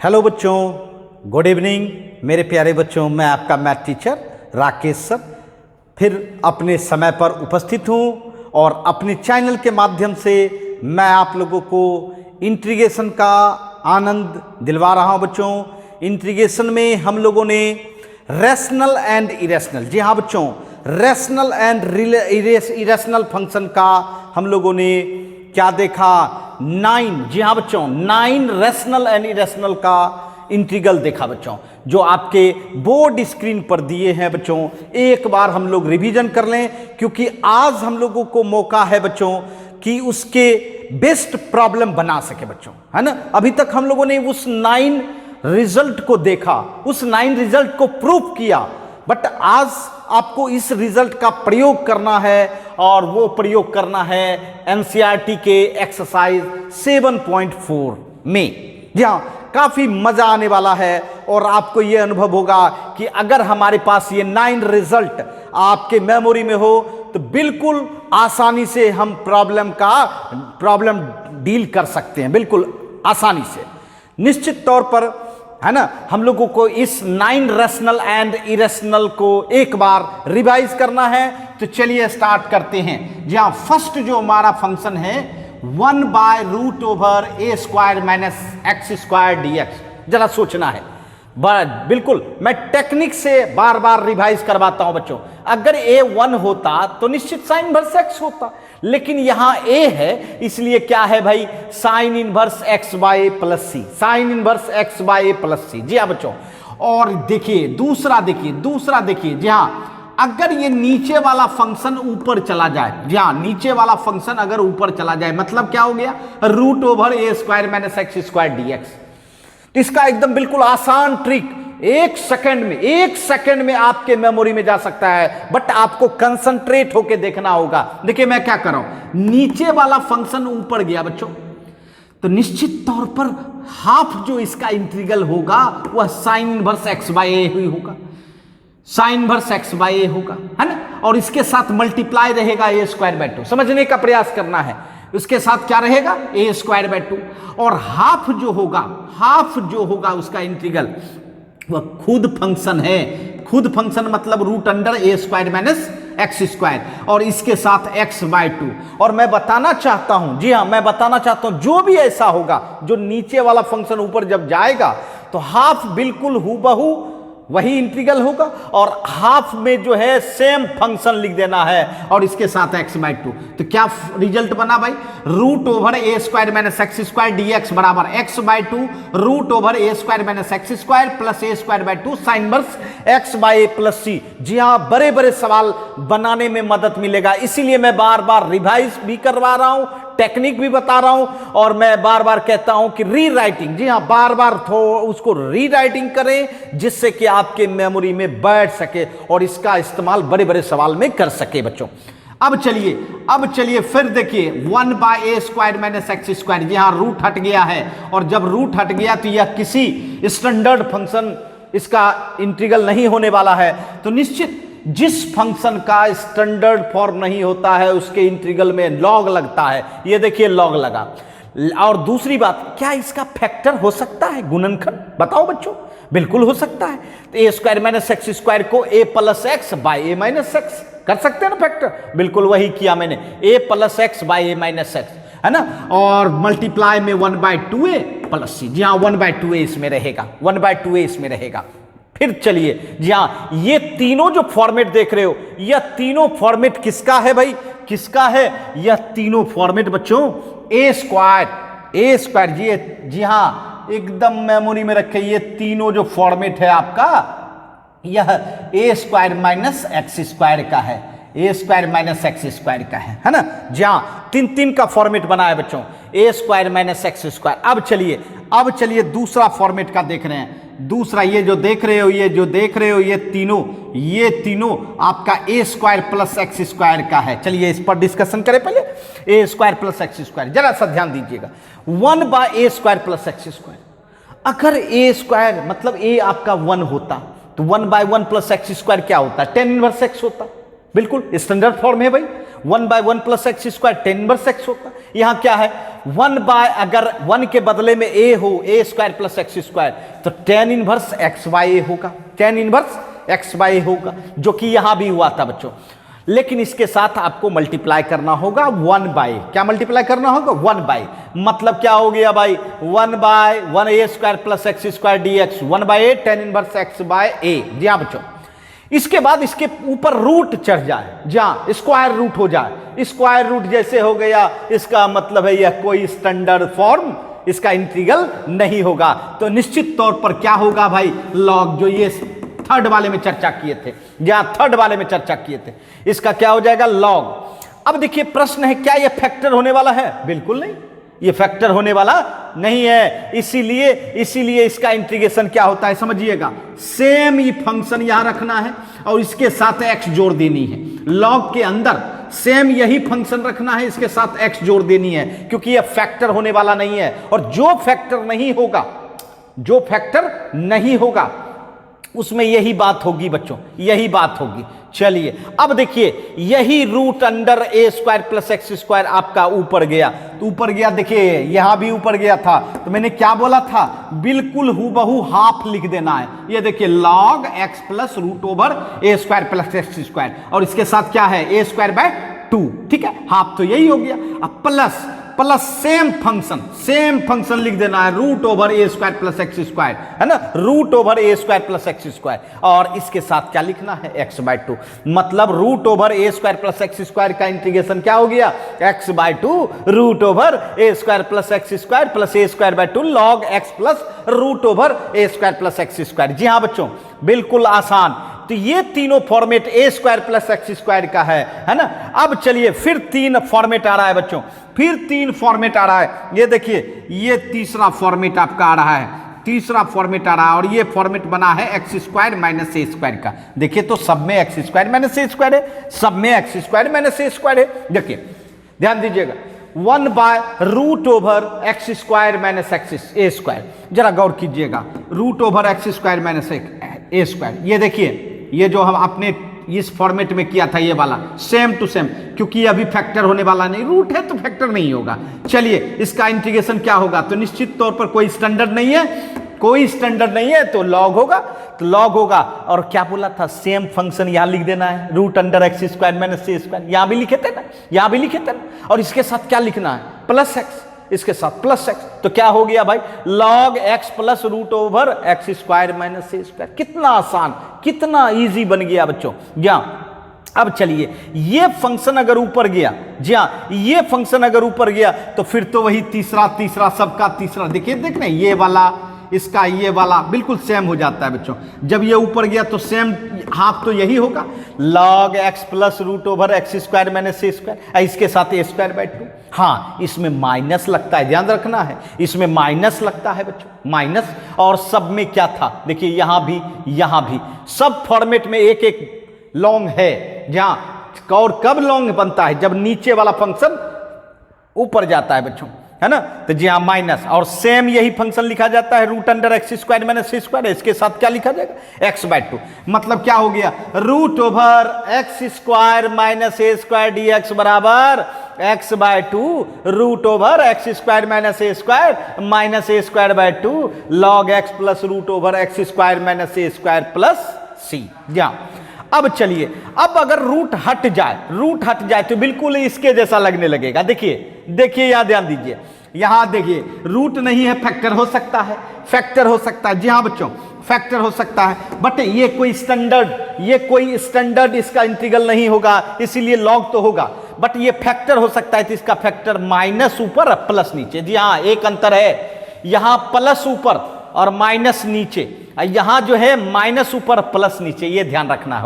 Hello बच्चों, good evening मेरे प्यारे बच्चों। मैं आपका मैथ टीचर राकेश सर फिर अपने समय पर उपस्थित हूँ और अपने चैनल के माध्यम से मैं आप लोगों को इंटीग्रेशन का आनंद दिलवा रहा हूँ। बच्चों, इंटीग्रेशन में हम लोगों ने रैशनल एंड इरेशनल, जी हाँ बच्चों, रैशनल एंड इरेशनल फंक्शन का हम लोगों ने क्या देखा, 9, जी हाँ बच्चों, 9 रैशनल एंड इरेशनल का इंटीग्रल देखा बच्चों, जो आपके बोर्ड स्क्रीन पर दिए हैं बच्चों। एक बार हम लोग रिवीजन कर लें, क्योंकि आज हम लोगों को मौका है बच्चों कि उसके बेस्ट प्रॉब्लम बना सके बच्चों, है ना। अभी तक हम लोगों ने उस 9 रिजल्ट को देखा, उस 9 रिजल्ट को प्रूव किया, बट आज आपको इस रिजल्ट का प्रयोग करना है और वो प्रयोग करना है एनसीईआरटी के एक्सरसाइज 7.4 में। जी हाँ, काफी मजा आने वाला है और आपको ये अनुभव होगा कि अगर हमारे पास ये 9 रिजल्ट आपके मेमोरी में हो तो बिल्कुल आसानी से हम प्रॉब्लम डील कर सकते हैं, बिल्कुल आसानी से। निश्चित तौर पर, है ना, हम लोगों को इस 9 रैशनल एंड इरेशनल को एक बार रिवाइज करना है। तो चलिए स्टार्ट करते हैं। जी हाँ, फर्स्ट जो हमारा फंक्शन है 1/√a² माइनस x² dx। जरा सोचना है, बिल्कुल मैं टेक्निक से बार बार रिवाइज करवाता हूं बच्चों। अगर a 1 होता तो निश्चित साइन इनवर्स x होता, लेकिन यहां a है, इसलिए क्या है भाई, sine inverse x by plus C, sine inverse x by plus सी। जी हाँ बच्चों, और देखिए दूसरा देखिए, जी हाँ, अगर ये नीचे वाला फंक्शन ऊपर चला जाए, जी हाँ, नीचे वाला फंक्शन अगर ऊपर चला जाए मतलब क्या हो गया, √a² माइनस x² dx। तो इसका एकदम बिल्कुल आसान ट्रिक एक सेकंड में आपके मेमोरी में जा सकता है, बट आपको कंसंट्रेट होके देखना होगा। देखिए मैं क्या कर रहा हूं, नीचे वाला फंक्शन ऊपर गया बच्चों, तो निश्चित तौर पर हाफ जो इसका इंटीग्रल होगा वह sine inverse x by a ही होगा, sine inverse x by a होगा, है ना। और इसके साथ मल्टीप्लाई रहेगा a²/2। समझने का प्रयास करना है, उसके साथ क्या रहेगा, a²/2। और हाफ जो होगा उसका इंटीग्रल वह खुद फंक्शन है, खुद फंक्शन मतलब √a² माइनस x², और इसके साथ x/2। और मैं बताना चाहता हूं, जी हां, मैं बताना चाहता हूं, जो भी ऐसा होगा, जो नीचे वाला फंक्शन ऊपर जब जाएगा तो हाफ बिल्कुल हूबहू वही इंटीग्रल होगा, और हाफ में जो है सेम फंक्शन लिख देना है और इसके साथ x/2। तो क्या रिजल्ट बना भाई, √a² माइनस x² dx बराबर x/2 √a² minus x² plus a²/2 sine inverse x by a plus सी। जी हाँ, बड़े बड़े सवाल बनाने में मदद मिलेगा, इसीलिए मैं बार बार रिवाइज भी करवा रहा हूं, टेक्निक भी बता रहा हूं, और मैं बार बार कहता हूं कि रीराइटिंग, जी हां, बार बार उसको रीराइटिंग करें जिससे कि आपके मेमोरी में बैठ सके और इसका इस्तेमाल बड़े बड़े सवाल में कर सके बच्चों। अब चलिए फिर देखिए 1/a² माइनस x², जी हां, रूट हट गया है, और जब रूट हट गया तो यह किसी स्टैंडर्ड फंक्शन इसका इंटीग्रल नहीं होने वाला है। तो निश्चित जिस फंक्शन का स्टैंडर्ड फॉर्म नहीं होता है उसके इंटीग्रल में लॉग लगता है। ये देखिए लॉग लगा। और दूसरी बात, क्या इसका फैक्टर हो सकता है, गुणनखंड? बताओ बच्चों, बिल्कुल हो सकता है। तो a² माइनस x² को a plus x by a minus x कर सकते हैं ना फैक्टर, बिल्कुल वही किया मैंने, a plus x by a minus x, है ना। और मल्टीप्लाई में 1/2a प्लस c, जी हाँ, 1/2a इसमें रहेगा, 1/2a इसमें रहेगा। फिर चलिए, जी हाँ, ये तीनों जो फॉर्मेट देख रहे हो, यह तीनों फॉर्मेट किसका है भाई, किसका है, यह तीनों फॉर्मेट बच्चों a², जी हाँ, एकदम मेमोरी में रखे। ये तीनों जो फॉर्मेट है आपका, यह a² माइनस x² का है, a² माइनस x² का है ना। जी हाँ, 3 का फॉर्मेट बना है बच्चों, a² माइनस x²। अब चलिए दूसरा फॉर्मेट का देख रहे हैं। दूसरा ये जो देख रहे हो, ये तीनों आपका a² प्लस x² का है। चलिए इस पर डिस्कशन करें पहले। a² प्लस x², जरा सा ध्यान दीजिएगा, 1/a² प्लस x²। अगर a² मतलब a आपका 1 होता तो 1/1 प्लस x² क्या होता, 10 इनवर्स x होता, बिल्कुल स्टैंडर्ड फॉर्म है भाई, 1/1 प्लस x² 10 इनवर्स x होता। यहां क्या है, 1 बाय, अगर 1 के बदले में a हो, a square plus x square, तो tan इनवर्स x बाय ए होगा, tan इनवर्स x बाय ए होगा, जो कि यहां भी हुआ था बच्चों। लेकिन इसके साथ आपको मल्टीप्लाई करना होगा 1 बाय, क्या मल्टीप्लाई करना होगा 1 बाय, मतलब क्या हो गया भाई 1 by 1a square plus x square dx, 1 by A tan inverse x by A. जी हाँ बच्चों, इसके बाद इसके ऊपर रूट चढ़ जाए, जहां स्क्वायर रूट हो जाए, स्क्वायर रूट जैसे हो गया, इसका मतलब है यह कोई स्टैंडर्ड फॉर्म, इसका इंटीग्रल नहीं होगा। तो निश्चित तौर पर क्या होगा भाई, लॉग, जो ये थर्ड वाले में चर्चा किए थे, जहां थर्ड वाले में चर्चा किए थे, इसका क्या हो जाएगा लॉग। अब देखिए प्रश्न है, क्या यह फैक्टर होने वाला है? बिल्कुल नहीं, ये फैक्टर होने वाला नहीं है। इसीलिए इसका इंटीग्रेशन क्या होता है समझिएगा, सेम ही फंक्शन यहां रखना है और इसके साथ x जोड़ देनी है। लॉग के अंदर सेम यही फंक्शन रखना है, इसके साथ x जोड़ देनी है, क्योंकि यह फैक्टर होने वाला नहीं है। और जो फैक्टर नहीं होगा उसमें यही बात होगी बच्चों, यही बात होगी। चलिए अब देखिए, यही रूट अंडर ए स्क्वायर प्लस एक्स स्क्वायर आपका ऊपर गया, तो ऊपर गया, देखिए यहां भी ऊपर गया था, तो मैंने क्या बोला था, बिल्कुल हूबहू हाफ लिख देना है। ये देखिए log x plus root over ए स्क्वायर प्लस एक्स स्क्वायर, और इसके साथ क्या है ए स्क्वायर बाय 2, ठीक है, हाफ तो यही हो गया। अब प्लस सेम फंक्शन लिख देना है, रूट ओवर ए स्क्वायर प्लस एक्स स्क्वायर, है ना, रूट ओवर ए स्क्वायर प्लस एक्स स्क्वायर, और इसके साथ क्या लिखना है एक्स बाय 2, मतलब रूट ओवर ए स्क्वायर प्लस एक्स स्क्वायर का इंटीग्रेशन क्या हो गया, X by 2 root over A square plus x square plus A square by 2 log x plus root over A square plus x square. जी हाँ बच्चों, बिल्कुल आसान। तो ये तीनों format A square plus x square का है ना। अब चलिए फिर 3 फॉर्मेट आ रहा है बच्चों, फिर 3 फॉर्मेट आ रहा है। ये देखिए, ये तीसरा फॉर्मेट आपका आ रहा है, तीसरा फॉर्मेट आ रहा है, और ये फॉर्मेट बना है एक्स स्क्वायर माइनस ए स्क्वायर का। देखिए तो सब में एक्स स्क्वायर माइनस ए स्क्वायर है, सब में एक्स स्क्वायर माइनस ए स्क्वायर है। देखिए ध्यान दीजिएगा, 1 by root over x square minus X A square, जरा गौर कीजिएगा, root over x square minus ए स्क्वायर। ये देखिए, ये जो हम आपने इस फॉर्मेट में किया था, ये वाला सेम टू सेम, क्योंकि अभी फैक्टर होने वाला नहीं, रूट है तो फैक्टर नहीं होगा। चलिए इसका इंटीग्रेशन क्या होगा, तो निश्चित तौर पर कोई स्टैंडर्ड नहीं है, तो लॉग होगा। और क्या बोला था, सेम फंक्शन यहां लिख देना है, root under x square minus ए स्क्वायर, यहां भी लिखे थे ना, और इसके साथ क्या लिखना है प्लस एक्स, इसके साथ प्लस एक्स, तो क्या हो गया भाई log x plus root over x square minus ए स्क्वायर। कितना आसान, कितना इजी बन गया बच्चों। अब चलिए, ये फंक्शन अगर ऊपर गया, जी हाँ, ये फंक्शन अगर ऊपर गया तो फिर तो वही तीसरा सबका तीसरा, देखिए देखना, ये वाला इसका ये वाला बिल्कुल सेम हो जाता है बच्चों। जब ये ऊपर गया तो सेम हाफ तो यही होगा, log x plus root over x square minus ए स्क्वायर, इसके साथ ए स्क्वायर बाय 2। हाँ, इसमें माइनस लगता है, ध्यान रखना है, इसमें माइनस लगता है बच्चों, माइनस। और सब में क्या था, देखिए यहां भी सब फॉर्मेट में एक एक लॉन्ग है, जहां और कब लॉन्ग बनता है, जब नीचे वाला फंक्शन ऊपर जाता है बच्चों, है ना। तो जी हाँ माइनस, और सेम यही फंक्शन लिखा जाता है, root under x square minus ए स्क्वायर, इसके साथ क्या लिखा जाएगा एक्स बाय 2, मतलब क्या हो गया root over x square minus ए स्क्वायर dx बराबर x by 2 root over x square minus A square by 2 log x plus root over x square minus A square plus c. अब चलिए, अब अगर root हट जाए तो बिल्कुल इसके जैसा लगने लगेगा। देखिए यहां ध्यान दीजिए, यहां देखिए रूट नहीं है, फैक्टर हो सकता है, जी हाँ बच्चों फैक्टर हो सकता है, बट ये कोई स्टैंडर्ड इसका इंटीग्रल नहीं होगा, इसीलिए लॉग तो होगा, बट ये फैक्टर हो सकता है, तो इसका फैक्टर माइनस ऊपर प्लस नीचे। जी हाँ, एक अंतर है, यहां प्लस ऊपर और माइनस नीचे, यहां जो है माइनस ऊपर प्लस नीचे, ये ध्यान रखना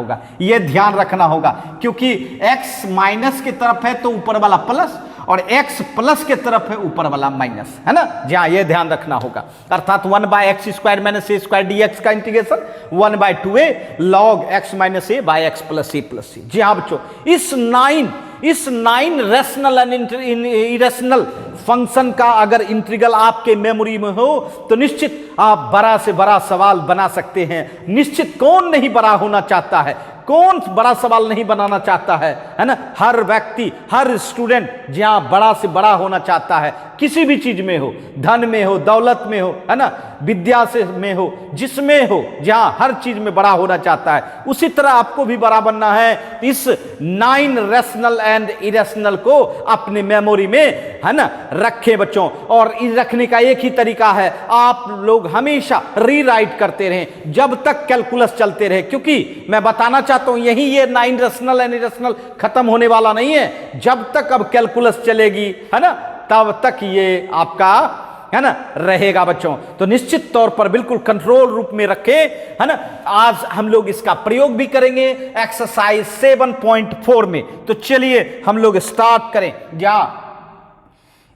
होगा, क्योंकि x माइनस की तरफ है तो ऊपर वाला प्लस, और x प्लस के तरफ है ऊपर वाला माइनस, है ना। जी हाँ, ये ध्यान रखना होगा। अर्थात 1 by x square minus A square dx का integration 1 by 2a log x minus a by x plus a plus सी। जी हाँ बच्चों, इस 9 रैशनल एंड इरेशनल फंक्शन का अगर इंटीग्रल आपके मेमोरी में हो तो निश्चित आप बड़ा से बड़ा सवाल बना सकते हैं। निश्चित, कौन नहीं बड़ा होना चाहता है, कौन बड़ा सवाल नहीं बनाना चाहता है ना। हर व्यक्ति, हर स्टूडेंट जहां बड़ा से बड़ा होना चाहता है, किसी भी चीज में हो, धन में हो, दौलत में हो, है ना, विद्या से में हो, जिसमें हो, जहां हर चीज में बड़ा होना चाहता है, उसी तरह आपको भी बड़ा बनना है। इस 9 रैशनल एंड इरेशनल को अपने मेमोरी में, है ना, रखें बच्चों। और इस रखने का एक ही तरीका है, आप लोग हमेशा रीराइट करते रहें जब तक कैलकुलस चलते रहे, क्योंकि मैं बताना चाहता हूं यही ये 9 रैशनल एंड इरेशनल खत्म होने वाला नहीं है। जब तक अब कैलकुलस चलेगी, है ना, तब तक ये आपका, है ना, रहेगा बच्चों। तो निश्चित तौर पर बिल्कुल कंट्रोल रूप में रखें, है ना। आज हम लोग इसका प्रयोग भी करेंगे एक्सरसाइज 7.4 में। तो चलिए हम लोग स्टार्ट करें या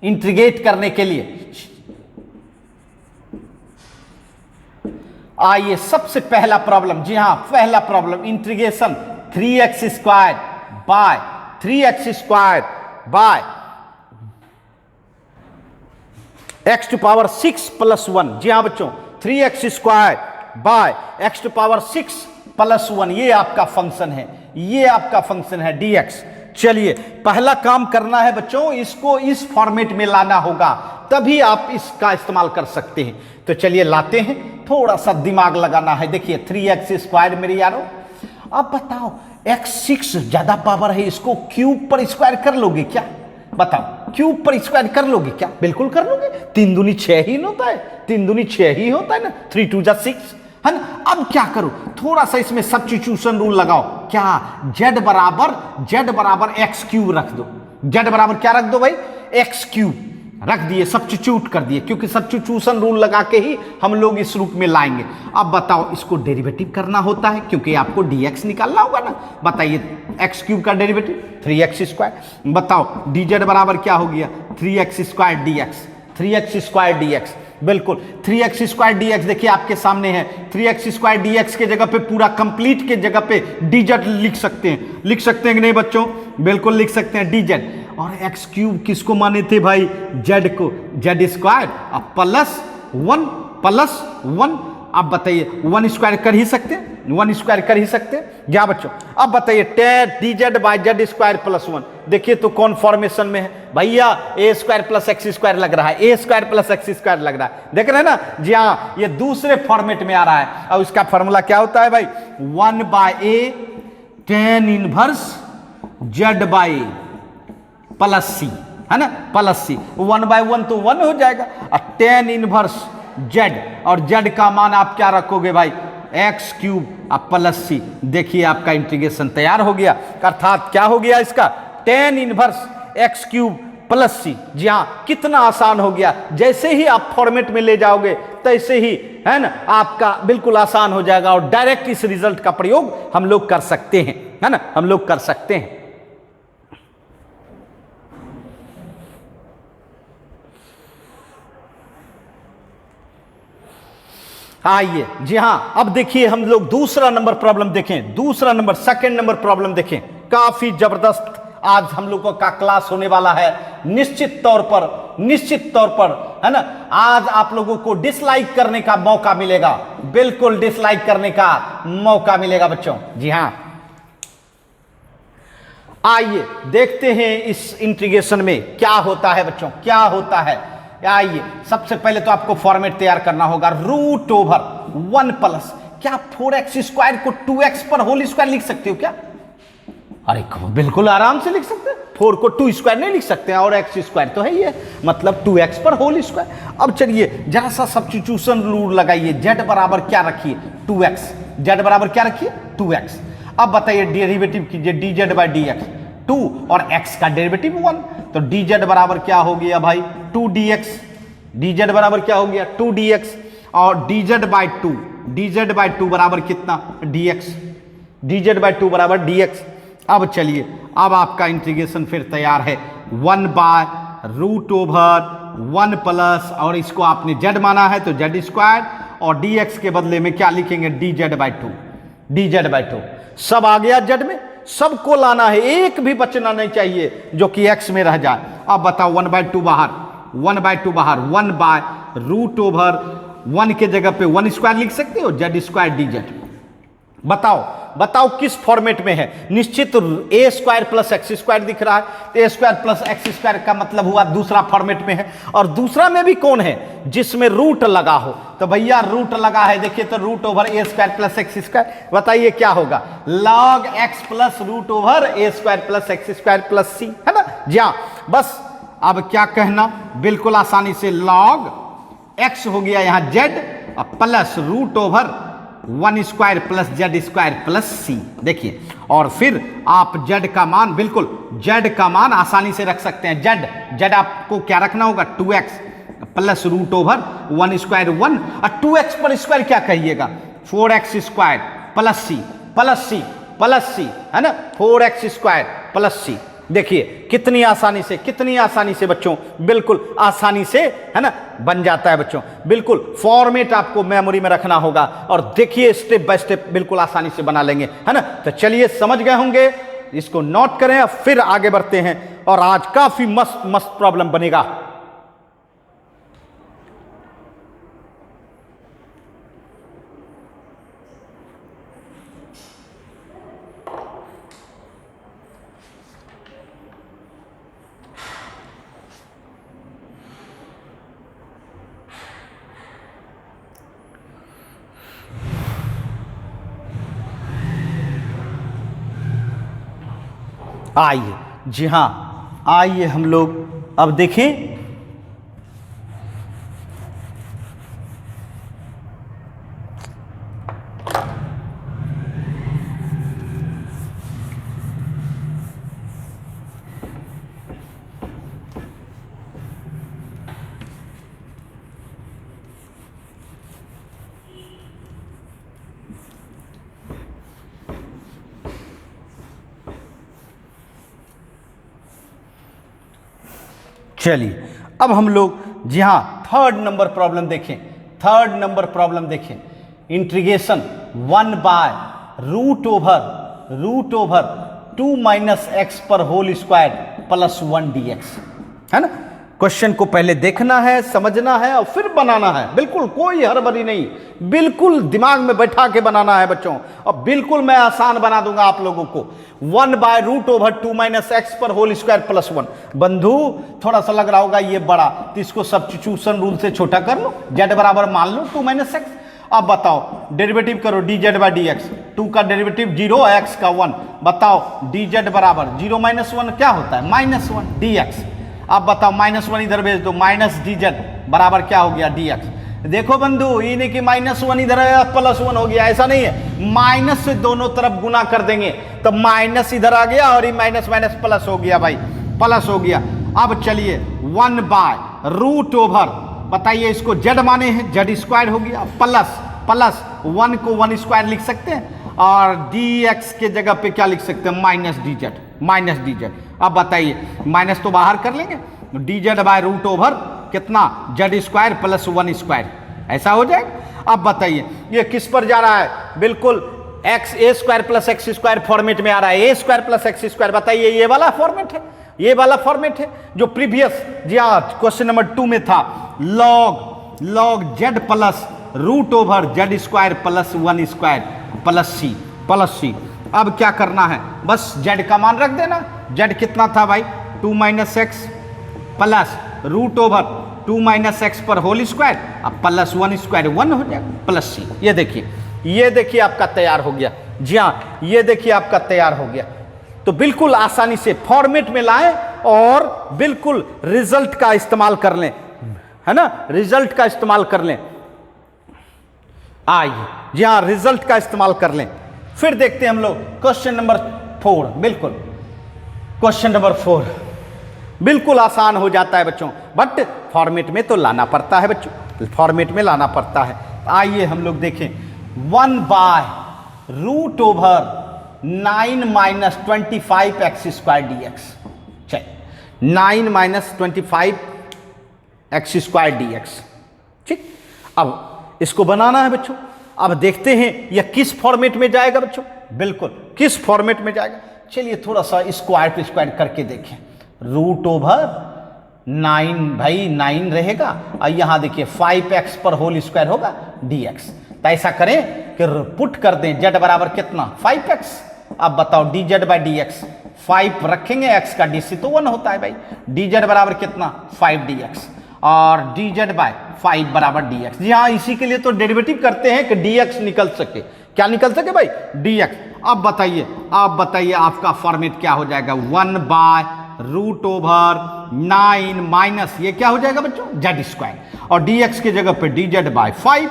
इंटीग्रेट करने के लिए। आइए सबसे पहला प्रॉब्लम, जी हां पहला problem, integration 3x² by 3x² by x⁻6 + 1। जी हां बच्चों, 3x² बाय x⁻6 + 1 ये आपका फंक्शन है, ये आपका फंक्शन है dx। चलिए पहला काम करना है बच्चों, इसको इस फॉर्मेट में लाना होगा, तभी आप इसका इस्तेमाल कर सकते हैं। तो चलिए लाते हैं, थोड़ा सा दिमाग लगाना है। देखिए 3x² मेरे यारों, अब बताओ x6 ज्यादा पावर है, इसको क्यूब पर स्क्वायर कर लोगे क्या? बताओ क्यूब पर स्क्वायर कर लोगे क्या? बिल्कुल कर लोगे। 3 दूनी 6 ही होता है, 3 दूनी 6 ही होता है ना, 3 2 जा 6, है ना। अब क्या करो, थोड़ा सा इसमें सब्स्टिट्यूशन रूल लगाओ। क्या? z बराबर x³ रख दो। z बराबर क्या रख दो भाई? x³ रख दिए, सब्स्टिट्यूट कर दिए, क्योंकि सब्स्टिट्यूशन रूल लगा के ही हम लोग इस रूप में लाएंगे। अब बताओ इसको डेरिवेटिव करना होता है, क्योंकि आपको dx निकालना होगा ना। बताइए x³ का डेरिवेटिव 3x²। बताओ dz बराबर क्या हो गया? 3x² dx, 3x² dx। बिल्कुल 3x² dx देखिए आपके सामने है। 3x² dx के जगह पे पूरा कंप्लीट के जगह पे dz लिख सकते हैं, लिख सकते हैं कि नहीं बच्चों? बिल्कुल लिख सकते हैं dz। और x³ किसको माने थे भाई? z को, z² अब +1 अब बताइए 1² कर ही सकते हैं, 1² कर ही सकते हैं क्या बच्चों? अब बताइए tan dz बाय z² +1। देखिए तो कौन फॉर्मेशन में है भैया? a² + x² लग रहा है, a² + x² लग रहा है, देख रहे हैं ना? जी हाँ, ये दूसरे फॉर्मेट में आ रहा है। अब इसका फॉर्मूला क्या होता है भाई? 1/a tan 1 z/a +c, है ना, +c। 1/1 तो 1 हो जाएगा, और tan 1 z, और z का मान आप क्या रखोगे भाई? x³ +c। देखिए आपका इंटीग्रेशन तैयार हो गया, अर्थात क्या हो गया इसका? tan 1 x³ +c। जी हाँ, कितना आसान हो गया। जैसे ही आप फॉर्मेट में ले जाओगे तैसे ही, है ना, आपका बिल्कुल आसान हो जाएगा, और डायरेक्ट इस रिजल्ट का प्रयोग हम लोग कर सकते हैं, है ना, हम लोग कर सकते हैं। आइए जी हाँ, अब देखिए हम लोग दूसरा नंबर प्रॉब्लम देखें, दूसरा नंबर, सेकंड नंबर प्रॉब्लम देखें। काफी जबरदस्त आज हम लोगों का क्लास होने वाला है। निश्चित तौर पर, है ना, आज आप लोगों को डिसलाइक करने का मौका मिलेगा, बिल्कुल डिसलाइक करने का मौका मिलेगा बच्चों। जी हाँ, आइए देखते हैं इस इंटीग्रेशन में क्या होता है बच्चों, क्या होता है। आइए सबसे पहले तो आपको फॉर्मेट तैयार करना होगा। √1 प्लस, क्या 4x² को 2x पर होल स्क्वायर लिख सकते हो क्या? अरे बिल्कुल आराम से लिख सकते हैं। 4 को 2² नहीं लिख सकते हैं, और x² तो है ही है, मतलब 2x पर होल स्क्वायर। अब चलिए जरा सा सब्स्टिट्यूशन रूल लगाइए। z बराबर क्या रखिए? 2x। z बराबर क्या रखिए? 2x। अब बताइए डेरिवेटिव कीजिए, dz/dx 2 और x का डेरिवेटिव 1, तो dz बराबर क्या हो गया भाई? 2dx। dz बराबर क्या हो गया? 2dx, और dz/2, dz/2 बराबर कितना? dx, dz/2 बराबर dx। अब चलिए, अब आपका इंटीग्रेशन फिर तैयार है। 1/√1 प्लस, और इसको आपने z माना है तो z², और dx के बदले में क्या लिखेंगे? dz/2, dz/2। सब आ गया z में, सबको लाना है, एक भी बचना नहीं चाहिए जो कि x में रह जाए। अब बताओ 1/2 बाहर, 1/2 बाहर, 1/√1 के जगह पे 1² लिख सकते हो, z² dz। बताओ बताओ किस फॉर्मेट में है। निश्चित ए स्क्वायर प्लस एक्स स्क्वायर दिख रहा है, तो ए स्क्वायर प्लस एक्स स्क्वायर का मतलब हुआ दूसरा फॉर्मेट में है। और दूसरा में भी कौन है, जिसमें रूट लगा हो, तो भैया रूट लगा है, देखिए तो रूट ओवर ए स्क्वायर प्लस एक्स स्क्वायर, बताइए क्या होगा, log x plus root over ए square plus x square plus c, है ना जी हाँ। बस अब क्या कहना, बिल्कुल आसानी से लॉग एक्स हो गया यहां z plus root over 1 square plus z square plus c. देखिए और फिर आप जेड का मान, बिल्कुल जेड का मान आसानी से रख सकते हैं। जेड आपको क्या रखना होगा, 2x plus root over 1 square 1 और 2x पर स्क्वायर क्या कहिएगा, 4x square plus c plus c plus c, है ना, 4x स्क्वायर प्लस सी। देखिए कितनी आसानी से बच्चों, बिल्कुल आसानी से, है ना, बन जाता है बच्चों। बिल्कुल फॉर्मेट आपको मेमोरी में रखना होगा और देखिए स्टेप बाय स्टेप बिल्कुल आसानी से बना लेंगे, है ना। तो चलिए समझ गए होंगे, इसको नोट करें और फिर आगे बढ़ते हैं। और आज काफी मस्त मस्त प्रॉब्लम बनेगा। आइए, जी हाँ, आइए हम लोग अब देखें। चलिए अब हम लोग, जी हाँ, थर्ड नंबर प्रॉब्लम देखें। Integration 1 by root over 2 minus x पर होल स्क्वायर प्लस 1 dx, है ना। क्वेश्चन को पहले देखना है, समझना है और फिर बनाना है। बिल्कुल कोई हड़बड़ी नहीं, बिल्कुल दिमाग में बैठा के बनाना है बच्चों। और बिल्कुल मैं आसान बना दूंगा आप लोगों को। 1 by root over 2 minus x पर होल स्क्वायर प्लस 1। बंधु थोड़ा सा लग रहा होगा ये बड़ा, तो इसको सब्स्टिट्यूशन रूल से छोटा कर लो, जेड बराबर मान लो 2 माइनस एक्स। अब बताओ डेरिवेटिव करो, D z by d x, 2 का डेरिवेटिव 0, एक्स का 1। बताओ डी जेड बराबर 0 माइनस 1 क्या होता है, -1 dx। अब बताओ -1 इधर भेज दो, माइनस डी जेड बराबर क्या हो गया, dx। देखो बंधु, ये नहीं कि -1 इधर है +1 हो गया, ऐसा नहीं है। माइनस से दोनों तरफ गुना कर देंगे तो माइनस इधर आ गया और ये माइनस माइनस प्लस हो गया भाई, प्लस हो गया। अब चलिए 1 बाय रूट ओवर, बताइए इसको जेड माने हैं, जेड स्क्वायर हो गया, प्लस 1 को 1 स्क्वायर लिख सकते हैं और dx के जगह पे क्या लिख सकते हैं, माइनस डी जेड। अब बताइए माइनस तो बाहर कर लेंगे, d z by root over कितना, जेड स्क्वायर प्लस 1 स्क्वायर, ऐसा हो जाएगा। अब बताइए ये किस पर जा रहा है, बिल्कुल एक्स ए square plus x square format में आ रहा है, a square plus x square. बताइए ये वाला फॉर्मेट है, ये वाला फॉर्मेट है जो प्रीवियस, जी हाँ, क्वेश्चन नंबर 2 में था। Log z plus root over z square plus 1 square plus c. अब क्या करना है, बस जेड का मान रख देना। जेड कितना था भाई, 2 minus x plus root over 2 minus x पर होल स्क्वायर, अब प्लस 1 स्क्वायर 1 हो जाएगा प्लस सी। ये देखिए आपका तैयार हो गया। जी हाँ, ये देखिए आपका तैयार हो गया। तो बिल्कुल आसानी से फॉर्मेट में लाएं और बिल्कुल रिजल्ट का इस्तेमाल कर लें, है ना, रिजल्ट का इस्तेमाल कर लें। आइए, जी हाँ, रिजल्ट का इस्तेमाल कर लें। फिर देखते हैं हम लोग क्वेश्चन नंबर 4। बिल्कुल क्वेश्चन नंबर 4 बिल्कुल आसान हो जाता है बच्चों, बट फॉर्मेट में तो लाना पड़ता है बच्चों, फॉर्मेट में लाना पड़ता है। आइए हम लोग देखें, 1 by root over 9 minus 25 x square dx। चलिए 9 माइनस 25 एक्स स्क्वायर dx, ठीक। अब इसको बनाना है बच्चों। अब देखते हैं यह किस फॉर्मेट में जाएगा बच्चों, बिल्कुल किस फॉर्मेट में जाएगा। चलिए थोड़ा सा स्क्वायर टू स्क्वायर करके देखें। रूट ओवर 9 भाई 9 रहेगा और यहां देखिए 5x पर होल स्क्वायर होगा dx। तो ऐसा करें कि पुट कर दें जेड बराबर कितना 5x। अब बताओ D z by d x, 5 रखेंगे x का डी सी तो 1 होता है भाई। डी जेड बराबर कितना 5 डी एक्स और डी जेड बाय 5 बराबर डी एक्स। जी हाँ, इसी के लिए तो डेरिवेटिव करते हैं कि डी एक्स निकल सके। क्या निकल सके भाई? D x. अब बताइए आपका फॉर्मेट क्या हो जाएगा? 1 बाय रूट ओवर 9 माइनस ये क्या हो जाएगा बच्चों? जेड स्क्वायर और डी एक्स की जगह पे डी जेड बाय 5।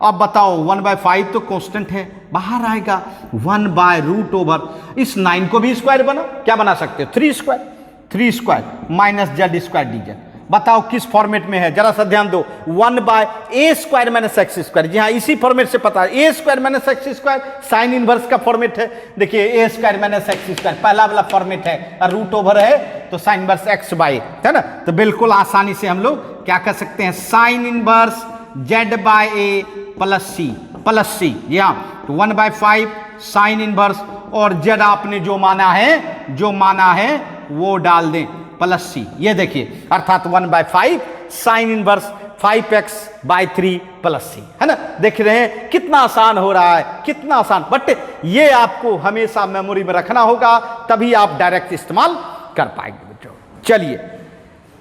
अब बताओ 1 बाय 5 तो कांस्टेंट है, बाहर आएगा 1 बाय रूट ओवर, इस 9 को भी स्क्वायर बना, क्या बना सकते हो? 3 square minus Z square D Z. बताओ किस फॉर्मेट में है? जरा सा ध्यान दो। 1 by a square minus x square. जी हाँ, इसी फॉर्मेट से पता है, a square minus x square sine inverse का फॉर्मेट है। देखिए a square minus x square पहला वाला फॉर्मेट है और रूट ओवर है तो साइन इनवर्स एक्स बाय, है ना? तो बिल्कुल आसानी से हम लोग क्या कर सकते हैं? साइन इनवर्स जेड बाय ए प्लस सी। जी हाँ, तो 1 बाय 5 साइन इनवर्स और जेड आपने जो माना है वो डाल दें प्लस सी। ये देखिए अर्थात 1 by 5 sine inverse 5x by 3 plus c, है ना? देख रहे हैं कितना आसान हो रहा है, कितना आसान। बट ये आपको हमेशा मेमोरी में रखना होगा, तभी आप डायरेक्ट इस्तेमाल कर पाएंगे बच्चों। चलिए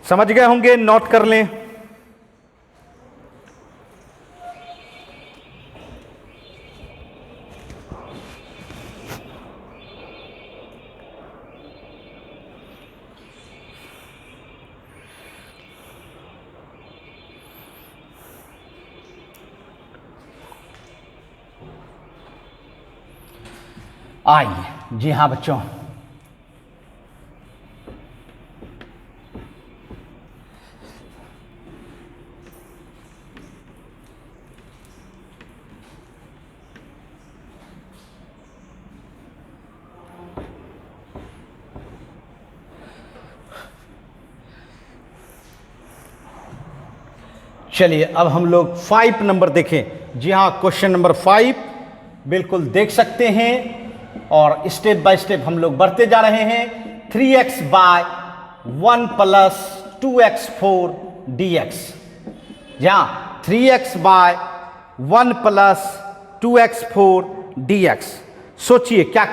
समझ गए होंगे, नोट कर लें। आइए, जी हाँ बच्चों, चलिए अब हम लोग 5 नंबर देखें। जी हाँ, क्वेश्चन नंबर 5 बिल्कुल देख सकते हैं और स्टेप बाय स्टेप हम लोग बढ़ते जा रहे हैं। 3x bye 1 plus 2x4 dx। जहां 3x bye 1 plus 2x4 dx। सोचिए क्या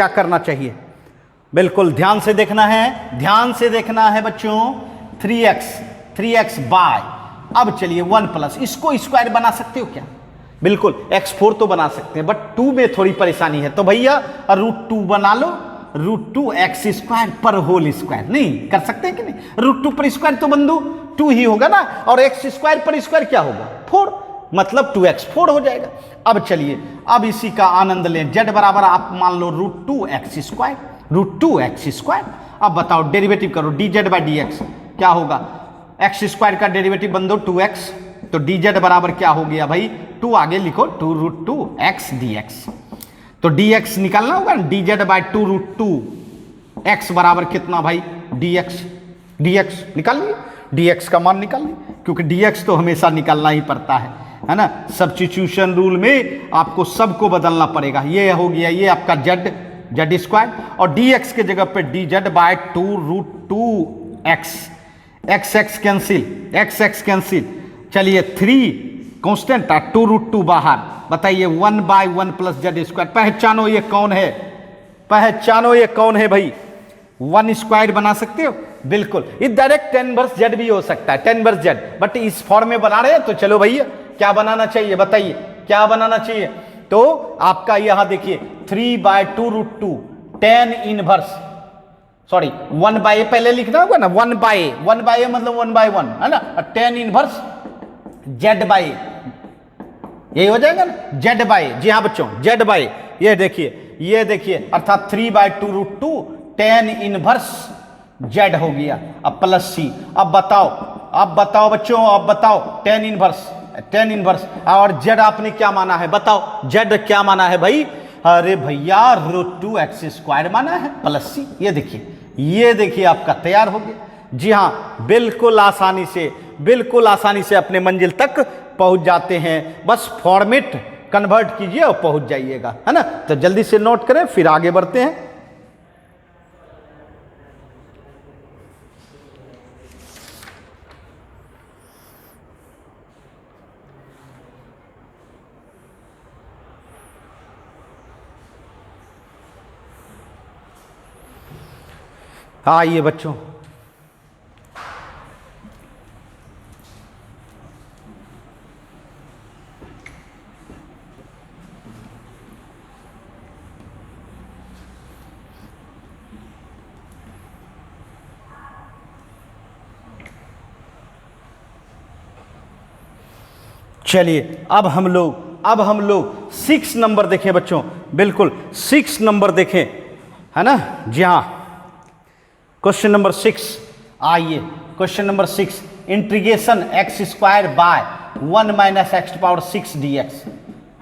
करना चाहिए, बिल्कुल ध्यान से देखना है बच्चों। 3x बाय, अब चलिए 1 प्लस, इसको स्क्वायर बना सकते हो क्या? बिल्कुल, x4 तो बना सकते हैं बट 2 में थोड़ी परेशानी है, तो भैया √2 बना लो। √2 एक्स स्क्वायर पर होल स्क्वायर नहीं कर सकते हैं कि नहीं? √2 पर स्क्वायर तो बंधु 2 ही होगा ना, और एक्स स्क्वायर पर स्क्वायर क्या होगा? 4, मतलब 2x4 हो जाएगा। अब चलिए, अब इसी का आनंद लें। z बराबर आप मान लो √2 एक्स स्क्वायर। अब बताओ डेरिवेटिव करो, dz बाई डी एक्स क्या होगा? एक्स स्क्वायर का डेरिवेटिव बंधु 2x, तो dz बराबर क्या हो गया भाई? 2 आगे लिखो, 2√2 x dx। तो dx निकालना होगा ना, dz बाय 2√2 x बराबर कितना भाई? dx निकालिए, dx का मान निकालिए, क्योंकि dx तो हमेशा निकालना ही पड़ता है ना? सब्स्टिट्यूशन रूल में आपको सबको बदलना पड़ेगा। ये हो गया, ये आपका z स्क्वायर और dx के जगह पे dz bye 2√2x। x cancel, चलिए 3 कांस्टेंट, 2√2 बाहर। बताइए 1 बाय 1 प्लस जेड स्क्वायर। पहचानो ये कौन है भाई? 1 स्क्वायर बना सकते हो? बिल्कुल, ये डायरेक्ट 10 इनवर्स जेड भी हो सकता है, 10 इनवर्स जेड, बट इस फॉर्म में बना रहे हैं तो चलो भैया क्या बनाना चाहिए? बताइए क्या बनाना चाहिए? तो आपका यहां देखिए 3 बाय 2√2 10 इनवर्स, सॉरी 1 बाय पहले लिखना होगा ना, 1 बाय मतलब 1 बाय 1 है ना, 10 इनवर्स जेड बाय, यही हो जाएगा ना, जेड बाय। जी हाँ बच्चों, जेड बाय, ये देखिए अर्थात 3 बाय 2√2 10 इनवर्स जेड हो गया। अब प्लस सी। अब बताओ बच्चों, 10 इनवर्स और जेड आपने क्या माना है? बताओ जेड क्या माना है भाई? अरे भैया √2 एक्स स्क्वायर माना है प्लस सी। ये देखिए आपका तैयार हो गया। जी हाँ, बिल्कुल आसानी से अपने मंजिल तक पहुंच जाते हैं। बस फॉर्मेट कन्वर्ट कीजिए और पहुंच जाइएगा, है ना? तो जल्दी से नोट करें, फिर आगे बढ़ते हैं। आइए बच्चों, चलिए अब हम लोग 6 नंबर देखें बच्चों, बिल्कुल 6 नंबर देखें, है ना। जी हाँ, क्वेश्चन नंबर 6। आइए question number 6, integration x square by 1 minus x to power 6 dx,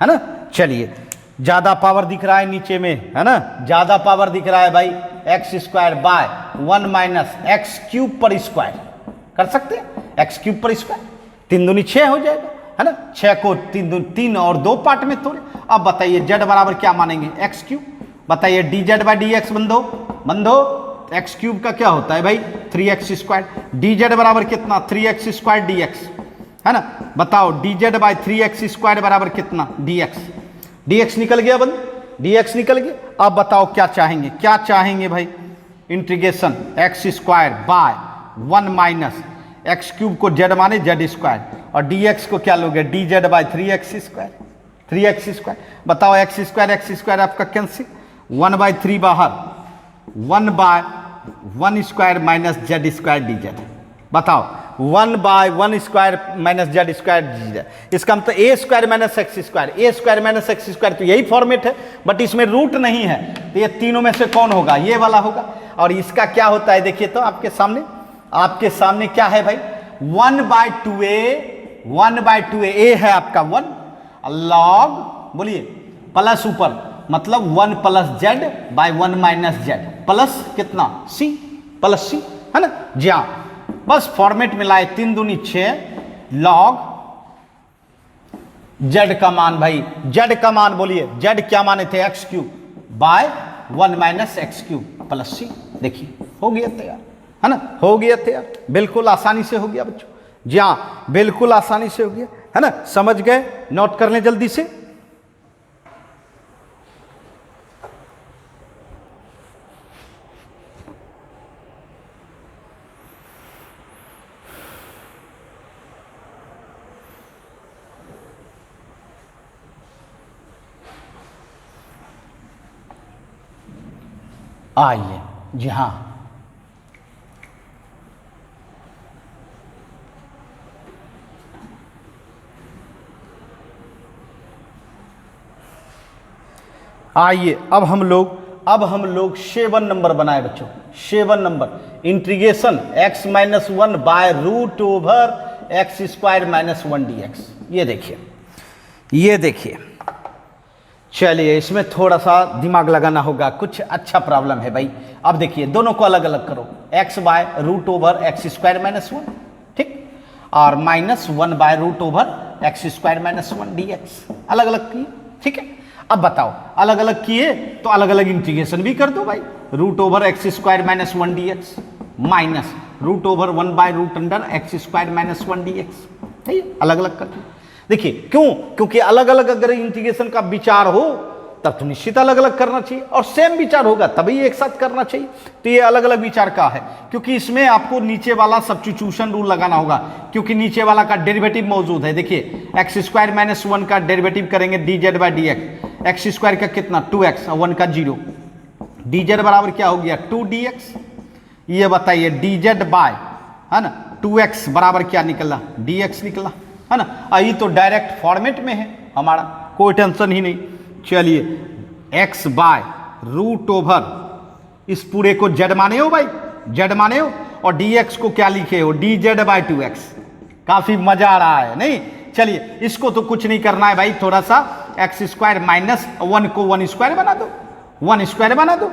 है ना। चलिए, ज्यादा पावर दिख रहा है नीचे में, है ना, ज्यादा पावर दिख रहा है भाई, x square by 1 minus x cube पर स्क्वायर कर सकते हैं, एक्स क्यूब पर स्क्वायर, 3 दूनी 6 हो जाएगा, है ना। 6 को 3 और 2 पार्ट में तोड़े। अब बताइए जेड बराबर क्या मानेंगे, एक्स क्यूब। बताइए d z by d x बंधो, एक्स क्यूब का क्या होता है भाई 3x स्क्वायर, डी जेड बराबर कितना 3x स्क्वायर डी एक्स, है ना। बताओ D z by 3x square बराबर कितना डी एक्स निकल गया बंद, डी एक्स निकल गया। अब बताओ क्या चाहेंगे भाई, integration x square by 1 minus x cube को जेड माने जेड स्क्वायर, और डी एक्स को क्या लोगे D z by 3x square. बताओ एक्स स्क्वायर आपका कैंसिल, 1/3 बाहर, 1/1 square minus Z square D Z. बताओ 1/1 square minus Z square D Z, इसका मतलब ए स्क्वायर माइनस एक्स स्क्वायर, तो यही फॉर्मेट है, बट इसमें रूट नहीं है, तो ये तीनों में से कौन होगा, ये वाला होगा। और इसका क्या होता है देखिए तो आपके सामने क्या है भाई, 1/2a ए है आपका 1 लॉग, बोलिए प्लस ऊपर, मतलब 1 plus Z by 1 minus Z plus कितना सी, है ना। जी हाँ, बस फॉर्मेट में लाए, 3 दूनी 6 लॉग जेड का मान भाई, जेड का मान बोलिए, जेड क्या माने थे x cube by 1 minus x cube plus c. देखिए हो गया तैयार, है ना, हो गया तैयार, बिल्कुल आसानी से हो गया बच्चों। जी हाँ, बिल्कुल आसानी से हो गया, है ना। समझ गए, नोट कर लें जल्दी से। आइए, जी हाँ, आइए अब हम लोग 7 नंबर बनाए बच्चों। 7 नंबर, integration x minus 1 by root over x square minus 1 dx। ये देखिए, चलिए इसमें थोड़ा सा दिमाग लगाना होगा, कुछ अच्छा प्रॉब्लम है भाई। अब देखिए दोनों को अलग अलग करो, x by root over x square minus 1, ठीक, और minus 1 by root over x square minus 1 dx, अलग अलग किए, ठीक है। अब बताओ अलग अलग किए तो अलग अलग इंटीग्रेशन भी कर दो भाई, root over x square minus 1 dx minus root over 1 by root under x square minus 1 dx, है, अलग अलग कर दो। देखिए क्यों, क्योंकि अलग अलग अगर इंटीग्रेशन का विचार हो तब तो निश्चित अलग अलग करना चाहिए, और सेम विचार होगा तभी एक साथ करना चाहिए। तो ये अलग अलग विचार का है, क्योंकि इसमें आपको नीचे वाला सब्स्टिट्यूशन रूल लगाना होगा, क्योंकि नीचे वाला का डेरिवेटिव मौजूद है। देखिए एक्स स्क्वायर माइनस 1 का डेरिवेटिव करेंगे D z by d x square का कितना 2x और 1 का 0, डी जेड बराबर क्या हो गया 2 dx। ये बताइए डी जेड बाय, है ना, 2x बराबर क्या निकला dx निकला, है ना। ये तो डायरेक्ट फॉर्मेट में है हमारा, कोई टेंशन ही नहीं। चलिए x बाय रूट ओवर, इस पूरे को z माने हो भाई, z माने हो, और dx को क्या लिखे हो डी जेड बाई 2x। काफी मजा आ रहा है नहीं। चलिए इसको तो कुछ नहीं करना है भाई, थोड़ा सा एक्स स्क्वायर माइनस 1 को 1 स्क्वायर बना दो, 1 स्क्वायर बना दो।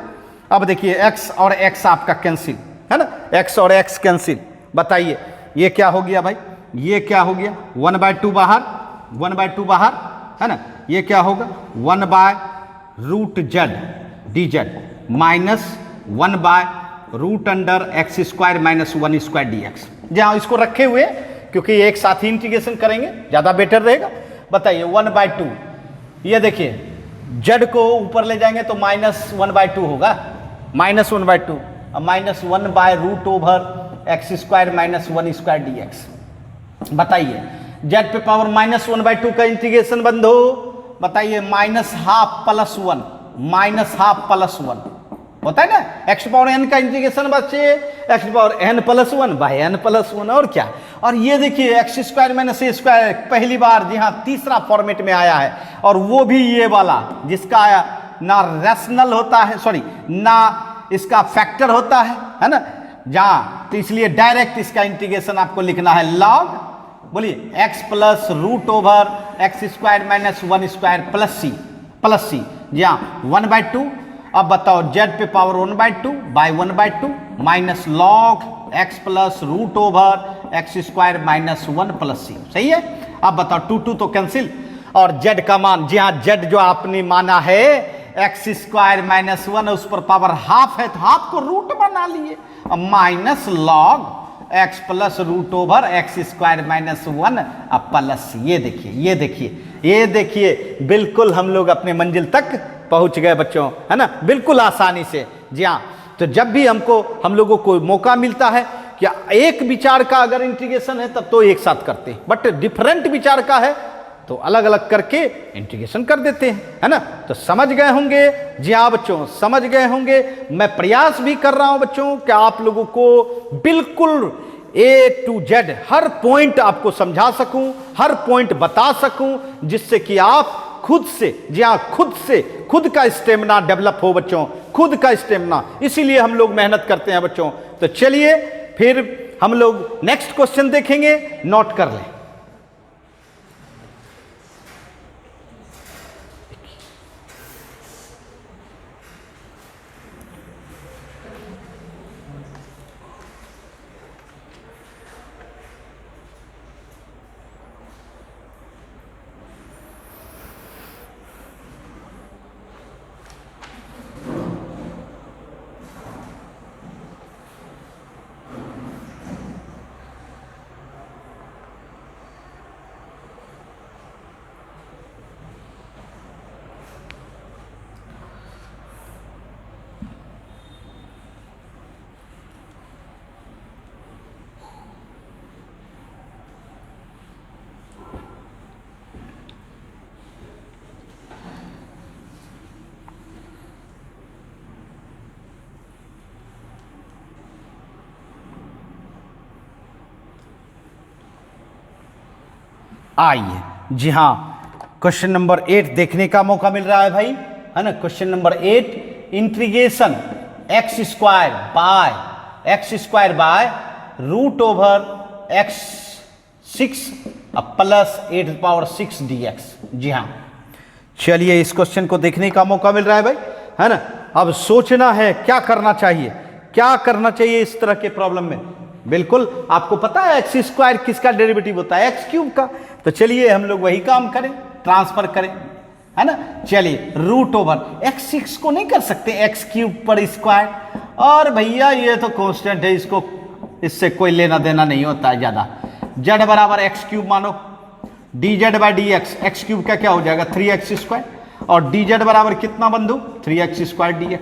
अब देखिए x और x आपका कैंसिल, है ना, x और x कैंसिल। बताइए ये क्या हो गया भाई, ये क्या हो गया 1/2 बाहर, 1/2 बाहर, है ना। ये क्या होगा 1 by root z d z minus 1 by root under x square minus 1 square d x. जहाँ इसको रखे हुए क्योंकि एक साथ ही इंटीग्रेशन करेंगे ज़्यादा बेटर रहेगा। बताइए 1/2, ये देखिए जेड को ऊपर ले जाएंगे तो -1/2 होगा, -1/2, -1/√एक्स² बताइए जेड पे पावर -1/2 का इंटीग्रेशन बंद हो, बताइए -12+1 -12+1 होता है ना, एक्स पावर एन का इंटीग्रेशन बचे एक्स पावर n+1/n+1 और क्या। और ये देखिए x² - a² पहली बार, जी हाँ, तीसरा फॉर्मेट में आया है, और वो भी ये वाला जिसका ना रैशनल होता है, सॉरी ना इसका फैक्टर होता है ना, जहाँ, तो इसलिए डायरेक्ट इसका इंटीग्रेशन आपको लिखना है log, बोलिए x +√x² - 1² प्लस सी, जी हाँ 1/2। अब बताओ z पे power 1/2 minus log x +√x² - 1 plus c, सही है। अब बताओ 2 तो कैंसिल, और z का मान, जी हाँ z जो आपने माना है x² - 1, उस पर पावर हाफ है तो हाफ को रूट बना लिए, minus log x +√x² - 1 plus. ये देखिए बिल्कुल हम लोग अपने मंजिल तक पहुंच गए बच्चों, है ना, बिल्कुल आसानी से। जी हाँ, तो जब भी हम लोगों को मौका मिलता है कि एक विचार का अगर इंटीग्रेशन है तब तो एक साथ करते हैं, बट डिफरेंट विचार का है तो अलग अलग करके इंटीग्रेशन कर देते हैं, है ना। तो समझ गए होंगे, जी हाँ बच्चों समझ गए होंगे। मैं प्रयास भी कर रहा हूं बच्चों कि आप लोगों को बिल्कुल A to Z her point आपको समझा सकूं, हर पॉइंट बता सकूं, जिससे कि आप खुद से, जी हाँ खुद का स्टेमिना डेवलप हो बच्चों, खुद का स्टेमिना। इसीलिए हम लोग मेहनत करते हैं बच्चों। तो चलिए फिर हम लोग नेक्स्ट क्वेश्चन देखेंगे, नोट कर लें। आइए, जी हाँ क्वेश्चन नंबर 8 देखने का मौका मिल रहा है भाई, है ना। Question number 8, integration x² by √x6 plus 8⁻6 dx। जी हाँ, चलिए इस क्वेश्चन को देखने का मौका मिल रहा है भाई, है ना। अब सोचना है क्या करना चाहिए इस तरह के प्रॉब्लम में। बिल्कुल आपको पता है x² किसका डेरिवेटिव होता है, x³ का। तो चलिए हम लोग वही काम करें, ट्रांसफर करें, है ना। चलिए √x6 को नहीं कर सकते x³ पर स्क्वायर, और भैया ये तो कांस्टेंट है, इससे कोई लेना देना नहीं होता है ज्यादा। z बराबर x³ मानो, dz/dx, x³ का क्या हो जाएगा 3x², और dz बराबर कितना बंधु 3x² dx,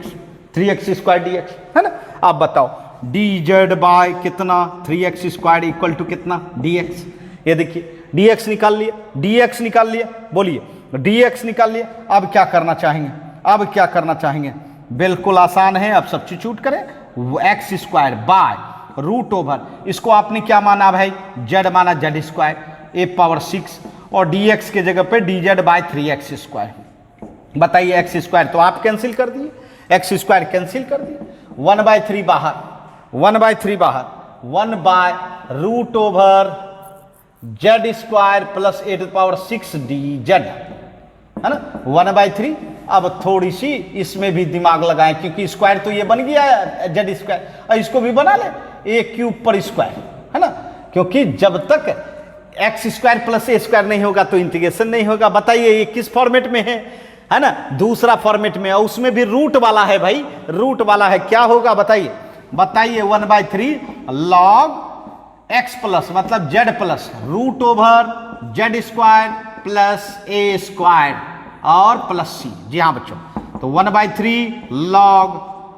है ना। आप बताओ dz बाय कितना 3x² इक्वल टू कितना dx। ये देखिए dx निकाल लिया, बोलिए dx निकाल लिया। अब क्या करना चाहेंगे, बिल्कुल आसान है। अब सब्स्टिट्यूट करें, x² बाय √, इसको आपने क्या माना भाई, z माना z², a⁻6, और dx के जगह पे dz/3x²। बताइए x² तो आप कैंसिल कर दिए, x² कैंसिल कर दिए, 1/3 बाहर, 1/3 बाहर, 1/√z² प्लस 8⁻6 dz, है ना, 1/3। अब थोड़ी सी इसमें भी दिमाग लगाएं, क्योंकि स्क्वायर तो ये बन गया है z², और इसको भी बना ले a³ पर स्क्वायर, है ना, क्योंकि जब तक x² प्लस a² नहीं होगा तो इंटीग्रेशन नहीं होगा। बताइए ये किस फॉर्मेट में है ना, दूसरा फॉर्मेट में, और उसमें भी रूट वाला है भाई, रूट वाला है। क्या होगा बताइए 1/3 log x प्लस मतलब z plus √z² plus a² और प्लस c। जी हाँ बच्चों, तो 1/3 log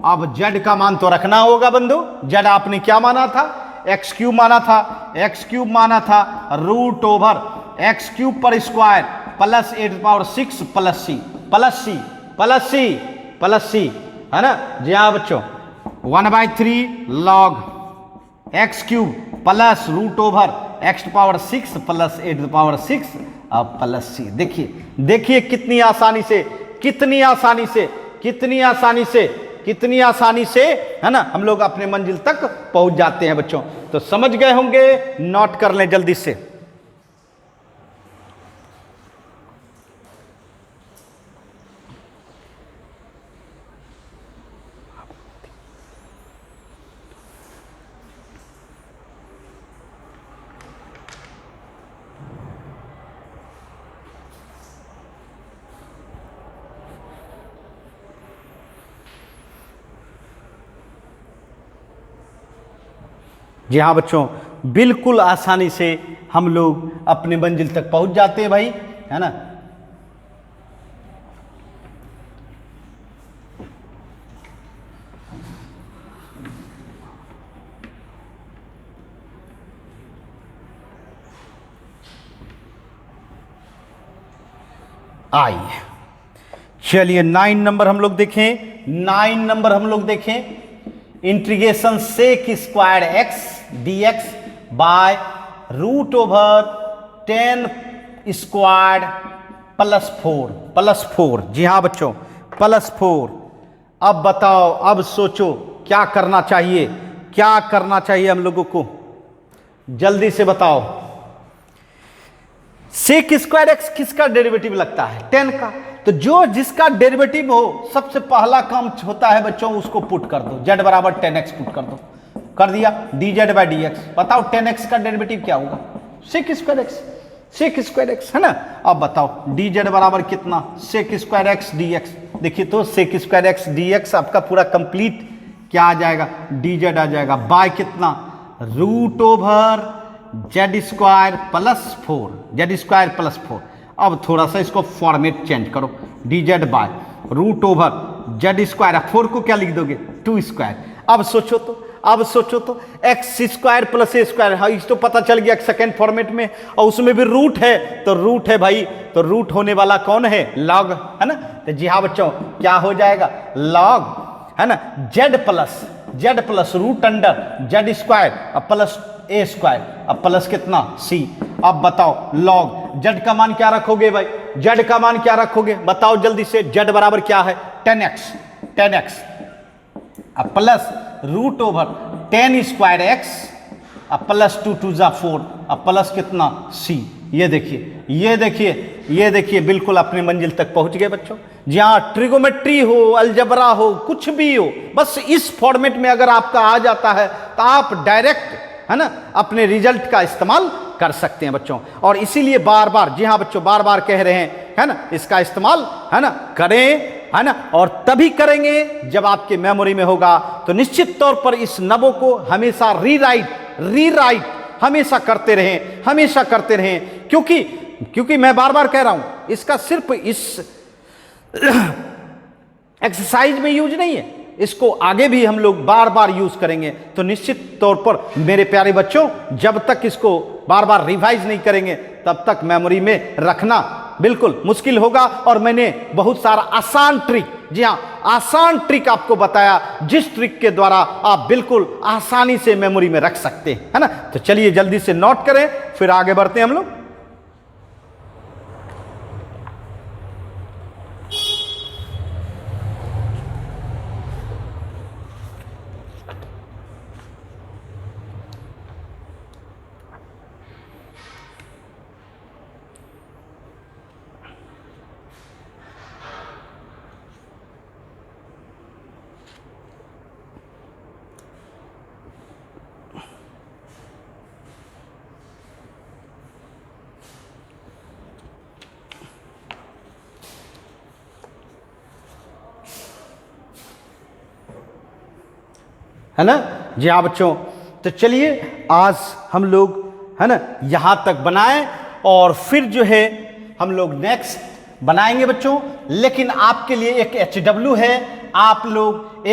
अब जेड का मान तो रखना होगा बंधु। जेड आपने क्या माना था? एक्स क्यूब माना था। एक्स क्यूब माना था रूट ओवर एक्स क्यूब पर square plus 8 plus c plus c plus c plus c, है ना जी हाँ बच्चों। 1/3 log x cube plus root over x⁻6 plus 8⁻6 अब प्लस सी। देखिए देखिए कितनी आसानी से, कितनी आसानी से, कितनी आसानी से, कितनी आसानी से, है ना, हम लोग अपने मंजिल तक पहुंच जाते हैं बच्चों। तो समझ गए होंगे, नोट कर लें जल्दी से। जी हाँ बच्चों, बिल्कुल आसानी से हम लोग अपने मंजिल तक पहुंच जाते हैं भाई, है ना। आइए चलिए 9 नंबर हम लोग देखें। 9 नंबर हम लोग देखें, integration sec square x d x by root over 10 square plus 4। जी हाँ बच्चों, प्लस 4। अब बताओ, अब सोचो क्या करना चाहिए, क्या करना चाहिए हम लोगों को, जल्दी से बताओ। सेक स्क्वायर एक्स किसका डेरिवेटिव लगता है? 10 का। तो जो जिसका डेरिवेटिव हो, सबसे पहला काम होता है बच्चों, उसको पुट कर दो। z बराबर 10x पुट कर दो, कर दिया। dz by d x. बताओ 10x का डेरिवेटिव क्या होगा? Sec square x, sec square x, है ना। अब बताओ dz बराबर कितना? Sec square x d x. देखिए तो sec square x d x आपका पूरा कंप्लीट क्या आ जाएगा? dz आ जाएगा बाय कितना? Root over z square plus 4, z square plus 4। अब थोड़ा सा इसको फॉर्मेट चेंज करो, dz by root over z square, 4 को क्या लिख दोगे? 2 स्क्वायर। अब सोचो तो, अब सोचो तो, एक्स स्क्वायर प्लस ए स्क्वायर, हाँ इस तो पता चल गया सेकेंड फॉर्मेट में, और उसमें भी रूट है, तो रूट है भाई, तो रूट होने वाला कौन है? लॉग, है ना। तो जी हाँ बच्चों, क्या हो जाएगा? लॉग, है ना, z plus root under z square अब प्लस ए स्क्वायर, अब प्लस कितना? सी। अब बताओ लॉग जेड का मान क्या रखोगे भाई? जेड का मान क्या रखोगे बताओ जल्दी से। जेड बराबर क्या है? 10x अब plus root over 10 square x अब प्लस 2 2 जा 4 अब प्लस कितना? सी। ये देखिए, ये देखिए, ये देखिए, बिल्कुल अपने मंजिल तक पहुंच गए बच्चों। जहां ट्रिगोमेट्री हो, अलजबरा हो, कुछ भी हो, बस इस फॉर्मेट में अगर आपका आ जाता है तो आप डायरेक्ट, है ना, अपने रिजल्ट का इस्तेमाल कर सकते हैं बच्चों। और इसीलिए बार बार, जी हाँ बच्चों, बार बार कह रहे हैं, है ना, इसका इस्तेमाल, है ना, करें, है ना। और तभी करेंगे जब आपके मेमोरी में होगा। तो निश्चित तौर पर इस नबो को हमेशा रीराइट हमेशा करते रहें, हमेशा करते रहें, क्योंकि मैं बार बार कह रहा हूं, इसका सिर्फ इस एक्सरसाइज में यूज नहीं है, इसको आगे भी हम लोग बार बार यूज करेंगे। तो निश्चित तौर पर मेरे प्यारे बच्चों, जब तक इसको बार बार रिवाइज नहीं करेंगे तब तक मेमोरी में रखना बिल्कुल मुश्किल होगा। और मैंने बहुत सारा आसान ट्रिक, जी हाँ आसान ट्रिक आपको बताया, जिस ट्रिक के द्वारा आप बिल्कुल आसानी से मेमोरी में रख सकते हैं, है ना। तो चलिए जल्दी से नोट करें, फिर आगे बढ़ते हैं हम लोग। है ना। जी हाँ बच्चों, तो चलिए आज हम लोग, है ना, यहाँ तक बनाएं और फिर जो है हम लोग नेक्स्ट बनाएंगे बच्चों। लेकिन आपके लिए एक HW है, आप लोग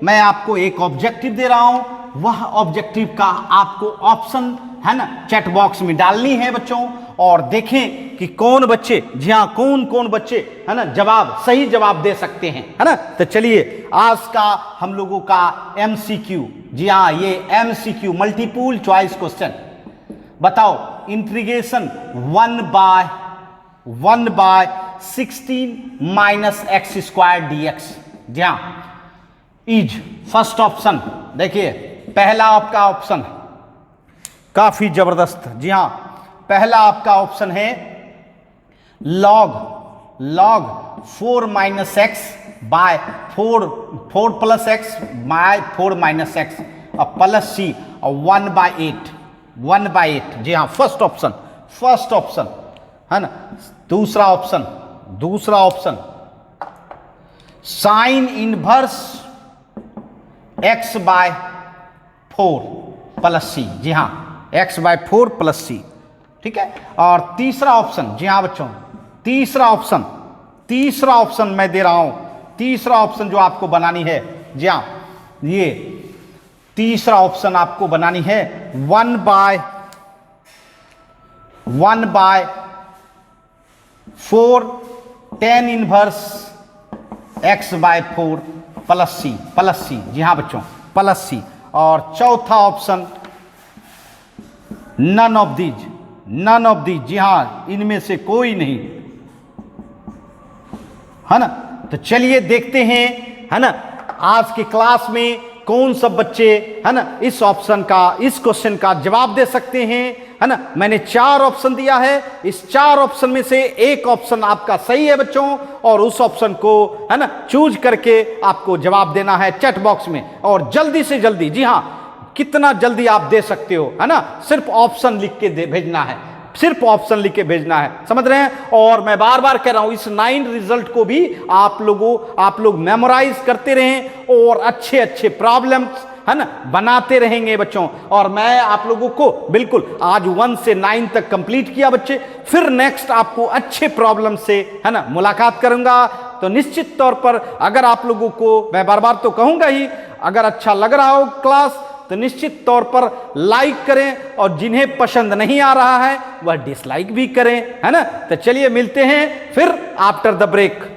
मैं आपको एक ऑब्जेक्टिव दे रहा हूं, वह ऑब्जेक्टिव का आपको ऑप्शन है ना चैट बॉक्स में डालनी है बच्चों, और देखें कि कौन बच्चे, जी हाँ कौन कौन बच्चे है ना सही जवाब दे सकते हैं, है ना। तो चलिए आज का हम लोगों का एमसीक्यू, जी हाँ ये एमसीक्यू मल्टीपल चॉइस क्वेश्चन, बताओ integration 1/16 minus x square dx, जी हाँ इज फर्स्ट ऑप्शन। देखिए पहला आपका ऑप्शन काफी जबरदस्त, जी हाँ पहला आपका ऑप्शन है log 4 minus x by 4 plus x by 4 minus x और प्लस सी और 1/8, जी हाँ फर्स्ट ऑप्शन है ना। दूसरा option sine inverse x/4 plus सी, जी हाँ x/4 प्लस सी, ठीक है। और तीसरा ऑप्शन, जी हाँ बच्चों तीसरा ऑप्शन मैं दे रहा हूं, तीसरा ऑप्शन जो आपको बनानी है, जी हाँ ये तीसरा ऑप्शन आपको बनानी है 1/4 tan इनवर्स x/4 प्लस सी, जी हाँ बच्चों प्लस सी। और चौथा ऑप्शन नन ऑफ दीज, जी हाँ इनमें से कोई नहीं, है ना। तो चलिए देखते हैं, है ना आज की क्लास में कौन सब बच्चे है ना इस क्वेश्चन का जवाब दे सकते हैं, है ना। मैंने 4 ऑप्शन दिया है, इस 4 ऑप्शन में से एक ऑप्शन आपका सही है बच्चों, और उस ऑप्शन को है ना चूज करके आपको जवाब देना है चैट बॉक्स में, और जल्दी से जल्दी, जी हाँ कितना जल्दी आप दे सकते हो, है ना, सिर्फ ऑप्शन लिख के भेजना है, सिर्फ ऑप्शन लिख के भेजना है, समझ रहे हैं। और मैं बार बार कह रहा हूं इस 9 रिजल्ट को भी आप लोग मेमोराइज करते रहें और अच्छे प्रॉब्लम्स है ना बनाते रहेंगे बच्चों। और मैं आप लोगों को बिल्कुल आज 1 से 9 तक कंप्लीट किया बच्चे, फिर नेक्स्ट आपको अच्छे प्रॉब्लम से है ना मुलाकात करूंगा। तो निश्चित तौर पर अगर आप लोगों को मैं बार बार तो कहूंगा ही, अगर अच्छा लग रहा हो क्लास तो निश्चित तौर पर लाइक करें, और जिन्हें पसंद नहीं आ रहा है वह डिसलाइक भी करें, है ना। तो चलिए मिलते हैं फिर आफ्टर द ब्रेक।